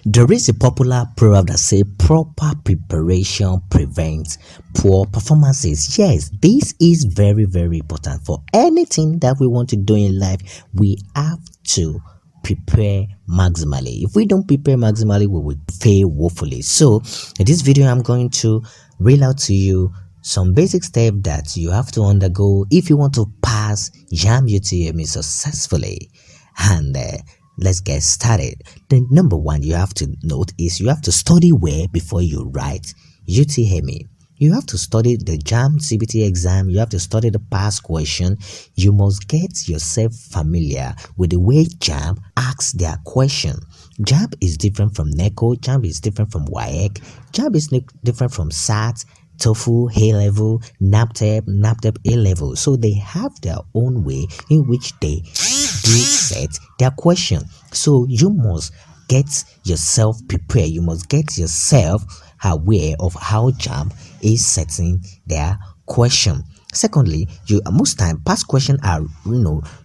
There is a popular proverb that says proper preparation prevents poor performances. Yes, this is very, very important. For anything that we want to do in life, we have to prepare maximally. If we don't prepare maximally, we will fail woefully. So in this video, I'm going to reel out to you some basic steps that you have to undergo if you want to pass JAMB UTME successfully. And let's get started. The number one you have to note is you have to study well before you write UTME. You have to study the JAMB CBT exam. You have to study the past question. You must get yourself familiar with the way JAMB asks their question. JAMB is different from NECO. JAMB is different from WAEC. JAMB is different from SAT, TOEFL, A-level, NAPTEP, A-level. So they have their own way in which they do set their question. So you must get yourself prepared. You must get yourself aware of how JAMB is setting their question. Secondly, most time past questions are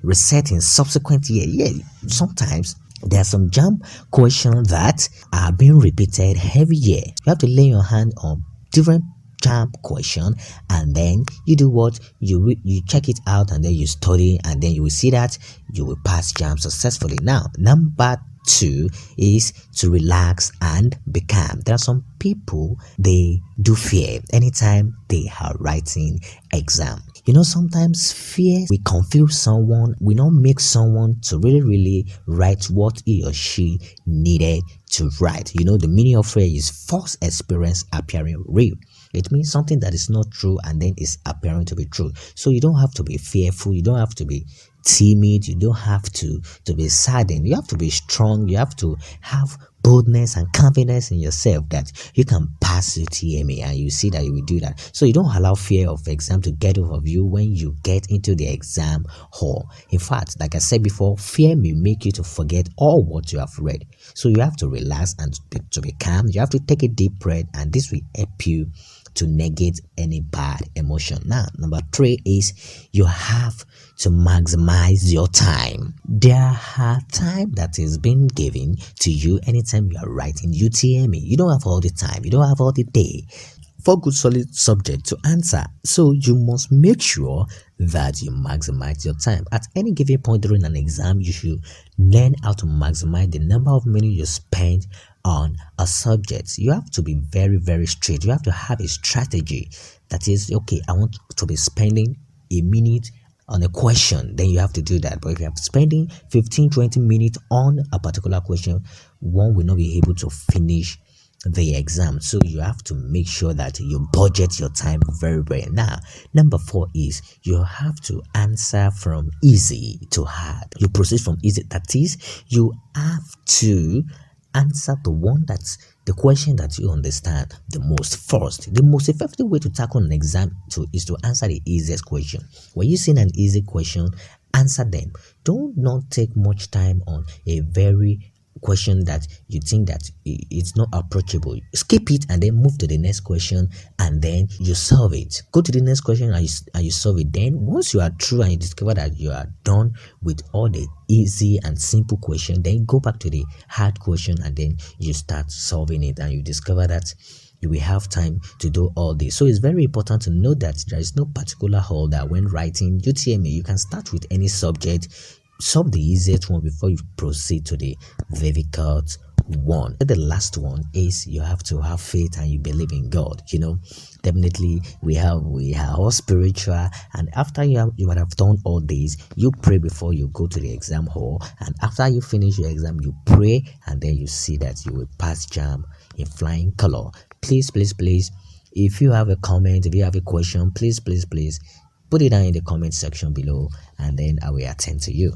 reset in subsequent year. Yeah, sometimes there are some JAMB questions that are being repeated every year. You have to lay your hand on different JAMB question, and then you do what you check it out, and then you study, and then you will see that you will pass JAMB successfully. Now, number two is to relax and be calm. There are some people, they do fear anytime they are writing exam. Sometimes fear will confuse someone, will not make someone to really write what he or she needed to write. The meaning of fear is false experience appearing real. It means something that is not true and then is appearing to be true. So you don't have to be fearful, you don't have to be timid, you don't have to be saddened. You have to be strong. You have to have boldness and confidence in yourself that you can pass UTME, and you see that you will do that. So you don't allow fear of exam to get over you when you get into the exam hall. In fact, like I said before, fear may make you to forget all what you have read. So you have to relax and to be calm. You have to take a deep breath, and this will help you to negate any bad emotion. Now, number three is you have to maximize your time. There are time that is being given to you anytime you are writing UTME. You don't have all the time. You don't have all the day for good solid subject to answer. So you must make sure that you maximize your time. At any given point during an exam, you should learn how to maximize the number of minutes you spend on a subject. You have to be very straight. You have to have a strategy that is, okay, I want to be spending a minute on a question, then you have to do that. But if you are spending 15-20 minutes on a particular question, one will not be able to finish the exam. So you have to make sure that you budget your time very well. Now, number four is you have to answer from easy to hard. You proceed from easy, that is, you have to answer the question that you understand the most first. The most effective way to tackle an exam is to answer the easiest question. When you see an easy question, answer them. Do not take much time on a very question that you think that it's not approachable. Skip it and then move to the next question, and then you solve it. Go to the next question and you solve it. Then once you are through and you discover that you are done with all the easy and simple question, then go back to the hard question, and then you start solving it, and you discover that you will have time to do all this. So it's very important to know that there is no particular order when writing UTME. You can start with any subject, solve the easiest one before you proceed to the difficult one. The last one is you have to have faith and you believe in God. Definitely we are all spiritual, and after you might have done all these, you pray before you go to the exam hall, and after you finish your exam, you pray, and then you see that you will pass JAMB in flying color. Please, if you have a comment, if you have a question, please put it down in the comment section below, and then I will attend to you.